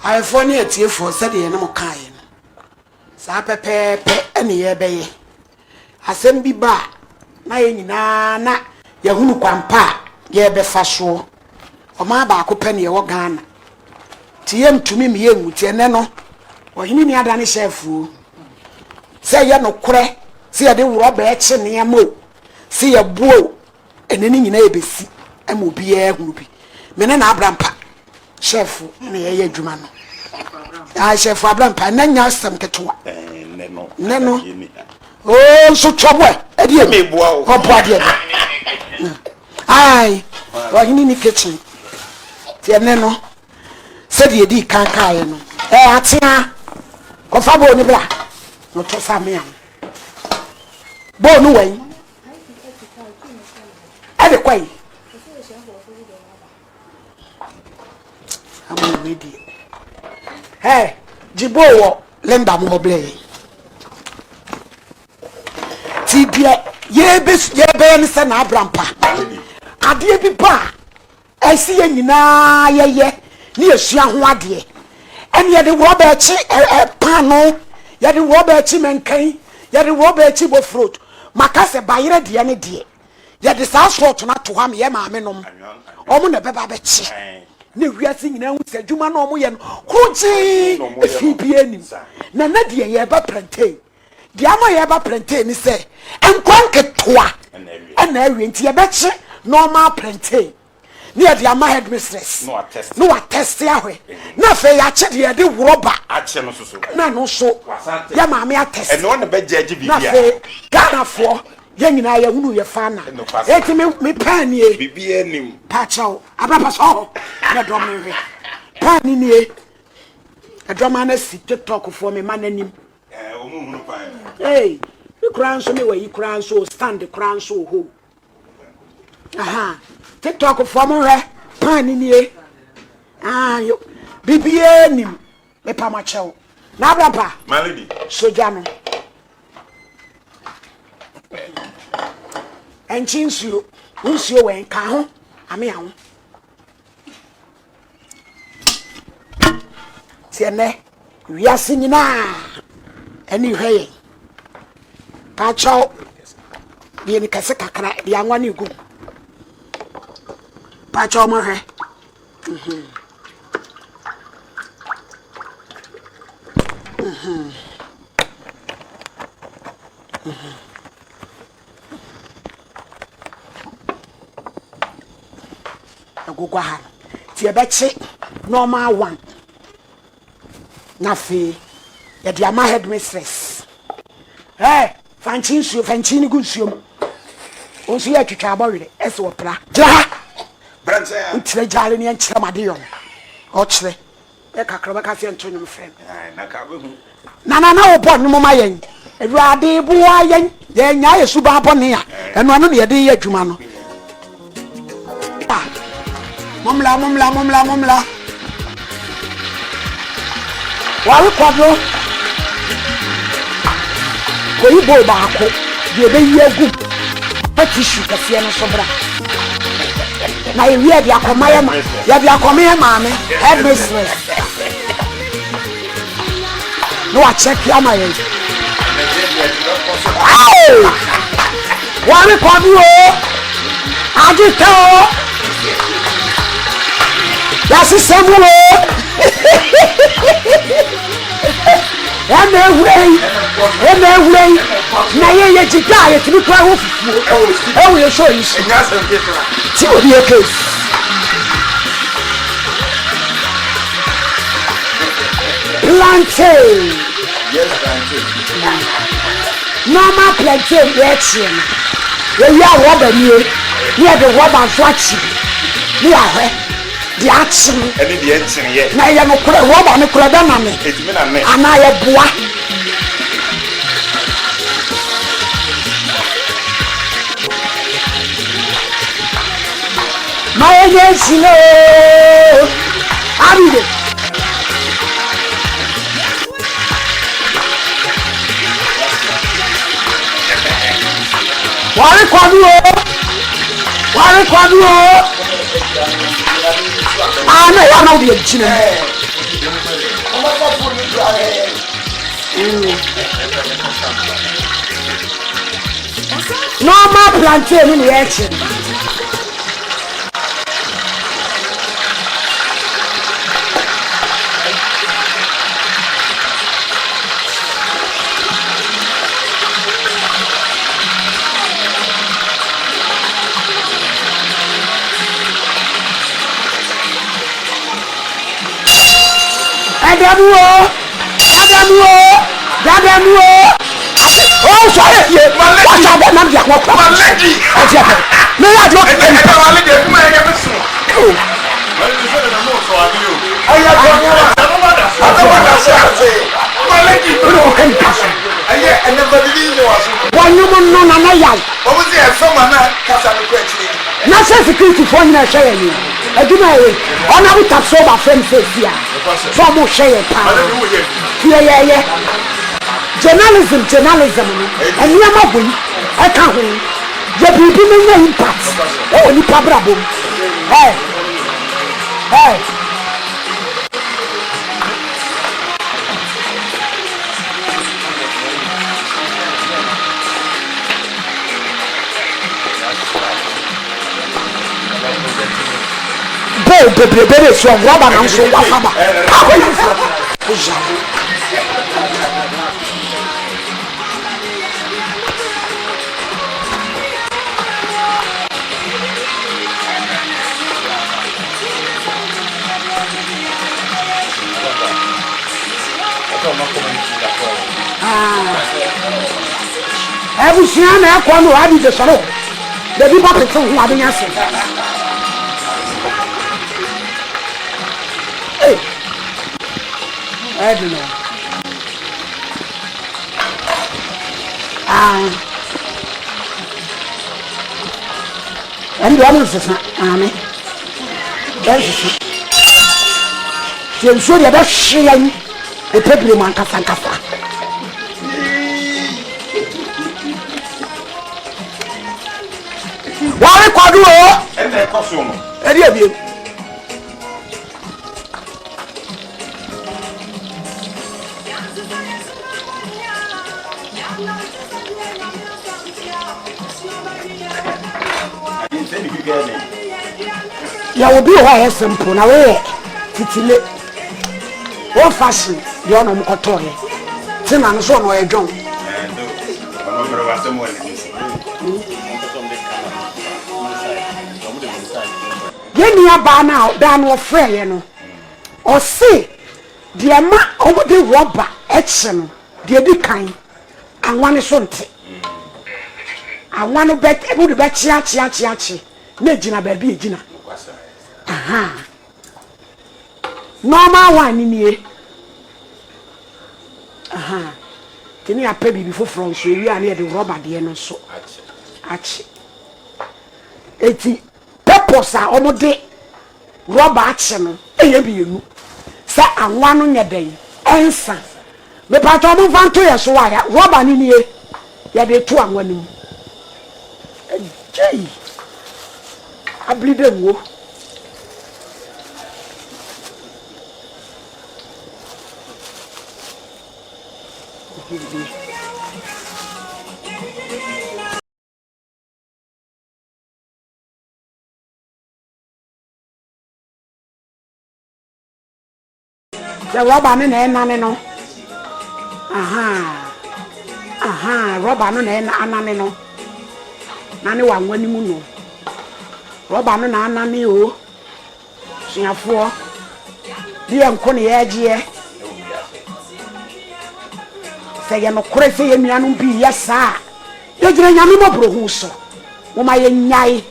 I funny at you for said the animal kind. Sapepe any ye bay. I send be ba. Na Yahoo Quampa, ye be fasho. O ma ba ko penny or gun. TM to me, young with your nano. Or you need any chef. Say ya no cre. See a do Robert near mo. See a bow. And any neighbors. And will be a groupie. Menen Abrampa. Chef, near Jumano. I chef Abrampa, and then some ketua. Neno. Oh, so trouble. Eddie, me, boy, or body. Aye, or in the kitchen. Tianeno said ye di can't carry no. Atia, Confabo Nibla, not to Samian. Born away. Adequate. I'm ready. Hey, Jibo, Lenda Mobley. Ye ben sen Abrampa. Adie bi ba. I see ye nyina ye ni esua ho ade. En ye de Robert pano, ye de Robert menkan, ye de Robert bo fruit. Makase bayire de ne de. Ye de sa sort na to ha me ye maame nom. Omo na beba be chi. Ne wiase nyina hu se dwuma na omo ye no. Kroji efi bi anim. Na de ye ba plantain. Diamo yeba plantain ni say enkwan ketoa na awie nti yebeche normal plantain ni e diama headmistress no attest ahwe na fe ya che de de rubber ache no so na no so ya maame attest e no na be judge bibia na fe Ghana for ye nyina ya hunu ye fa na eti me pan nie bibia nim pa chaw abapa so na dom me hwe pan ni e adoma na si TikTok for me mananim hey, you crown so me where you crown so stand the crown so ho. Aha. TikTok for me pan in here. Ah, you BBA nim me pa ma chew. Na brapa. My lady. So jano. En chinsu, unsuo wen ka ho. Ame ya ho. Tiene. Wiase nyina. Anyway, Pacho, the any Casacra, the young one you go. Pacho Mohe. A go go ha. Tiabechi, normal one. Nafi. Ya diama headmistress. Hey, fanchini gusum. Onso ya twitwa abawire eso opra. Ja. Branche ya. Ntire jale ne nkyere madeyo. O kyere. E kakra baka se ntonyo mfrem. Na ka be hu. Na obo no mama yen. Ewurade buwa yen. Ye nya yesu ba bone ya. Eno ano ne ye de ye adwuma no. Mumla. Wa kwado. Koyi bo ba ko de be yegu patishu kase no sobra na ye wi dia komaya ma ya dia komaya ma me headmistress no a check ya ma ye wa mi ko bi o agita o ya si semulo Anyway, na ye jika ye tibi kwa ho fufu. E we show you. Ti o die case. Plantain. Yes, plantain. Normal plantain reaction. We ya rubber ni. Here the rubber flash. Ni ahwe. The action. Any the action here. Na ya no kura rubber no kura da na me. Etimi na me. Ana ya boa. My agency no. Abide. Wari kwadu o. Ah, no, I know the chin. No more plantain in the action. Oh, sorry, what's up? I'm not what national security for you share me. I do not on our top sober friends here. Some will share power. Yeah. Journalism, and you are not win. I can't win. The people in the impact. Oh, you pabrabo. Hey. Baby, so rubber and so wafama. Every time I come to have the salon, the people who are doing us. I don't know. And the others is not army. That's it. I'm sure you're not sharing the people man kafa. Why could you? And the costume. And you. Ya will be why simple na we titile o fashion you no mkoto he tina no so no edwon ye ni aba na da no frɛ ye no o se de ma o de rubber eche no de di kan anwane so nte anwanu bet e bu be chia na gina ba bi gina aha normal one ni aha kini ape bibi foforo so ewi ane de rubber de no so achi eti purpose a omode rubber achi no eye bienu sa anwanu nye den ensa me pato mo fanto ye so wa ya rubber ni ye de to anwanu jay ablide wo the rubber no aha rubber no anane no nane wa nwani mu no rubber no na anane o suafo di enko ne yagie se ye no kore se ye nuanu bi yesa ye gire nyame mobro hu so mo ma ye nyai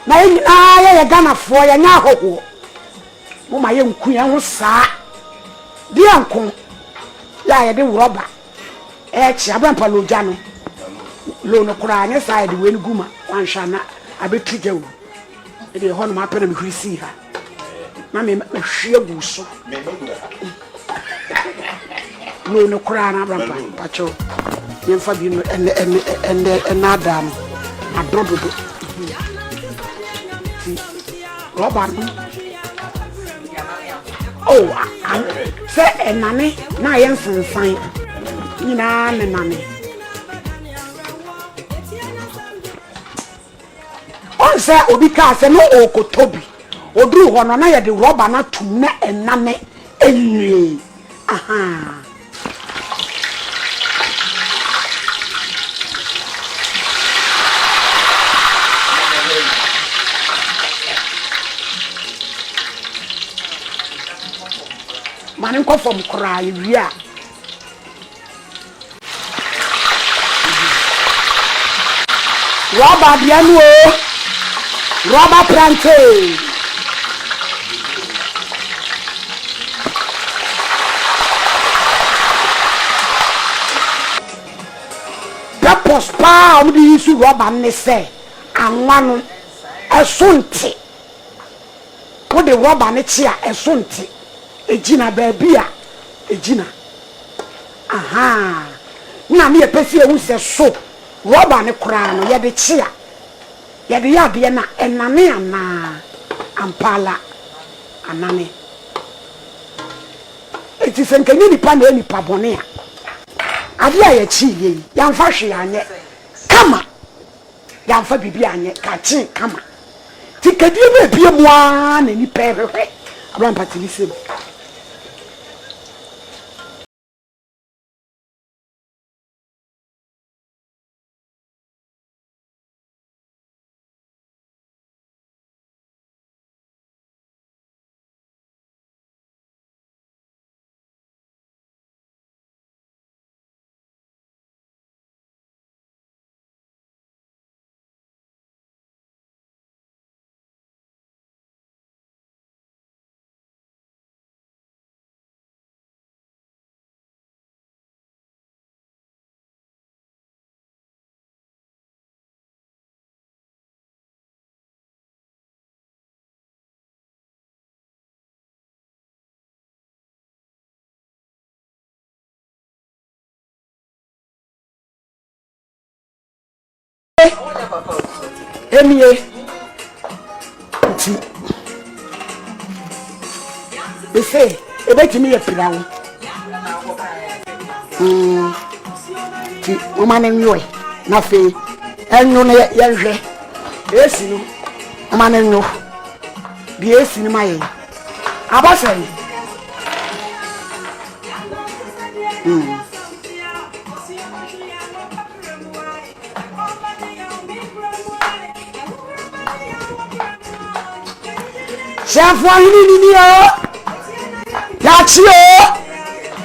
na ye Ghana fo ye nya hoho mo ma ye nku ye ho saa di enko ya ye de rubber chi abampa loja no lo no kura anya side we ni guma wanhwa na abetuje wo e de ho no ma pere me hwisi ha na me hwie gu so lo no kura na abampa pacho yemfa bi no en adam adrododo rubber no Oh, say and nanny, na yensen sign. Na nanny. On say obi ka say no okotobi. Odru hono na ye de rubber na tum na enane enwie. Aha. Mane ko fom kra wi a rubber dia no rubber plantain purpose pa o di use rubber ne se anwa no esonte wo de rubber ne chi a esonte ejina baby a ejina aha na me pesi ewu se so rubber ne kura no ye de chi a ye de ya de na enane ana ampala anane eti senkenyi ni pa na ni pa bone a ade a ye chi ye yamfa hwe anye kama yamfa bibi anye ka chi kama tikadi be bie mu a na ni pe hwehwe abran patili sem emie ti ese ebetimi ye pirawo ti o mane nyoe na fe enyo na ye hwe esi no o mane nyo bi esi ni maye abase Chef wani ni o yachi o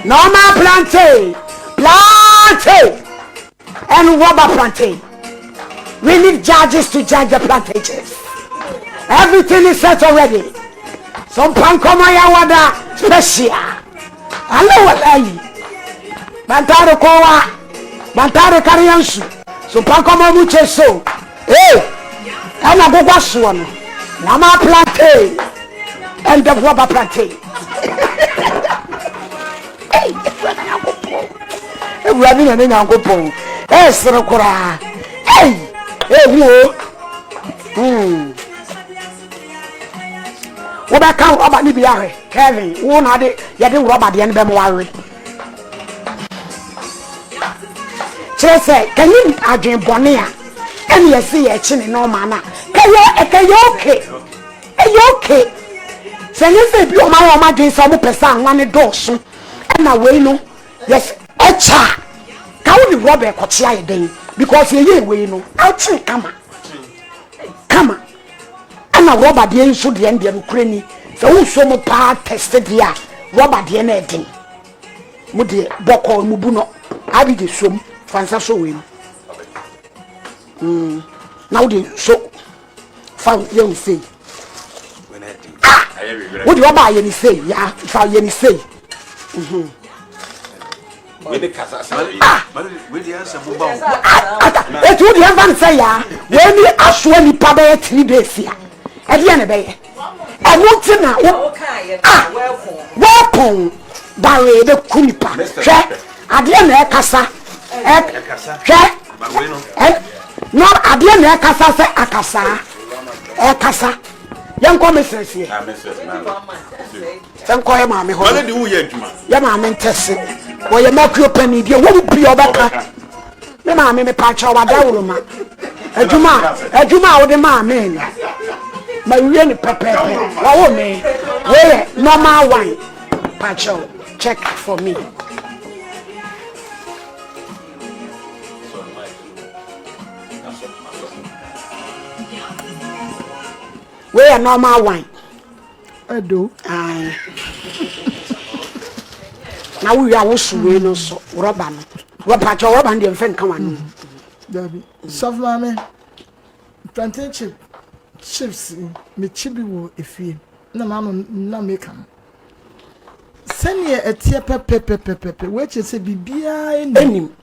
normal plantain and rubber plantain. We need judges to judge the plantations. Everything is set already. Some pankoma ya wada special. Hello walai. Bantare kowa bantare kariansu. So pankoma muche so. Hey, ana gogwa so no. Normal plantain and the rubber plantain. Hey, we are in a go. Hey, Srokora. Hey, who? What I can't about the Kevin, one had it, you didn't rub at the end of the worry. Say, can you imagine Bonia? And you see a chin in no manner. Can you okay? Are you okay? Say, you say, you my doing some person, one dorsum, and away no. Yes, a cha. Can you rob a cochia day? Because you know, I'll think, come on. And a robber the end should the end of Ukraine. So, so much part tested here. Robber the end. Mudi Boko Mubuno. I be the sum, Francis win. Now the so found you say. What do you buy any say? Yeah, found any say. With the casa, with the answer, it would have say, when you ask when you pay 3 days here. At the end of it, I want to know. Welcome, Barry the Kunipa. At the end of Casa, no, at the end of Casa, say Acasa, Casa. Young commissioners here. Sen ko ye maame ho. Mane di wo ye adwuma. Ye maame ntese. Wo ye makro pani bi wo bi obaka. Me maame me pa cha wa dawro ma. Adwuma wo de maame ni. Ma wiye ni pepe. Wa wo me. We normal wine. Pa cha check for me. We are normal wine. I do. Aye. Now we are also no so rubber. Rubber to rubber and the friend come on. Dabi. Soft mame. Plantain chips me chibi wo efie. Na mama na make am. Send ye a tear pepe which is a bibia enim.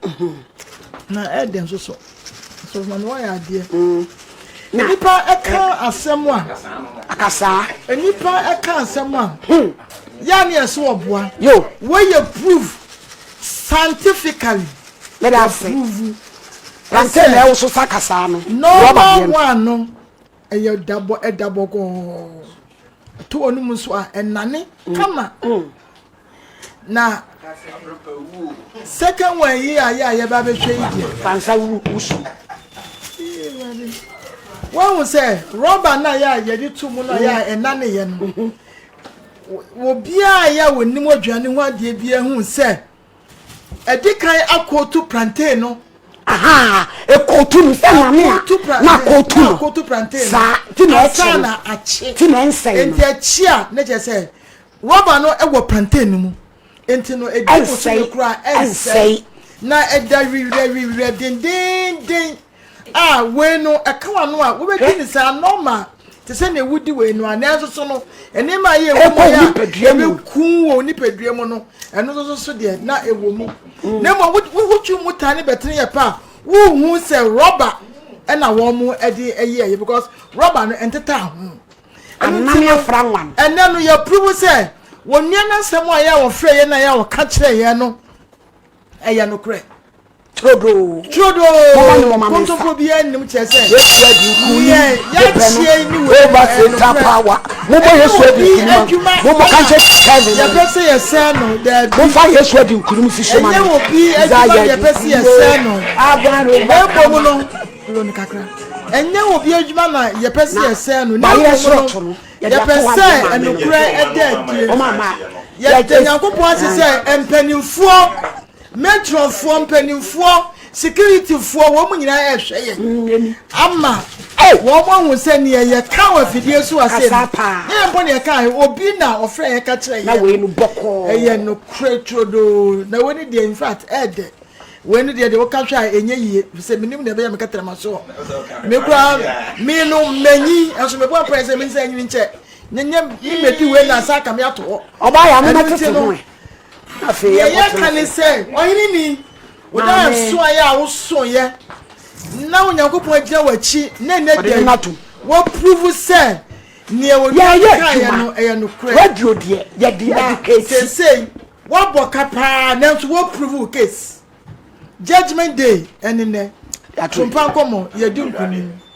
Na edem so. So man why are there? Nipa eka asem a Akasa. Nipa eka asem a ya na eso oboa. Yo, Where you prove scientifically. let us see. Plantain e also sakasa no. No one no. E double go. To onum so a enane kama. Na second one ya ba be hwe yi. Fansa wusu. One will say rubber na ya ye to mu na ya enane ye no. Wo bia ya woni mo aduane ho ade bia hu say edikan akotu plantain no. Aha, e kotu ni se na me na kotu plantain sa ti na echi na achi ti na nsai enti achi a na je say rubber no e wo plantain no mu enti no e di nsai kura ensai na e da wi din we no e ka wa no a wo be di ni sa normal te se na wudi we no ana so no ene ma ye wo mo ya e be ku wo ni pedua mo no eno so de na e wo mu na mo wo twu mu tane betre ye pa wo hu se rubber e na wo mu e de eye because rubber no enteta ho anani afra wan ene no ya prove se won nia na nsem a ya wo frɛ ye na ya wo ka kyerɛ ye no eya no kre trodo konto ko bi anim kyerɛ se yesu adi ku ya chie ni we ba se tapawa mo bo yesu adi ku mo kan che kale ya pese ye se no da mo fa yesu adi ku mu fi so ma enye wo bi adwuma ya pese ye se no abaro ebo mu no lo ni kakra enye wo bi adwuma na ye pese ye se no na yesu no ya pese enukura ede o mama ya tenyakopo asese empanimfuo metrofuo empanimfuo securityfuo wo mu nyina ehwe ye ama wo mo hu se ne ye ka wa fidie so ase ne mbo ne ka obi na ofre ye ka kire ye na we nu boko eye no kretrodo na woni de in fact ede woni de wo ka hwa enye yie se minim na be ya me katrama so me kura me no manyi aso me bo prese me nsa nyi nche nyenye mi medi we na asa ka me ato oba ya mo tete no afi ye ka ni se oyini ni wo da so ya wo so ye na onyankopon agia wachi na de wo prove se ne wo ya no e no kre radio de ye de educate say wo boka pa na so wo prove case judgment day enene atumpa komo ye di nkuni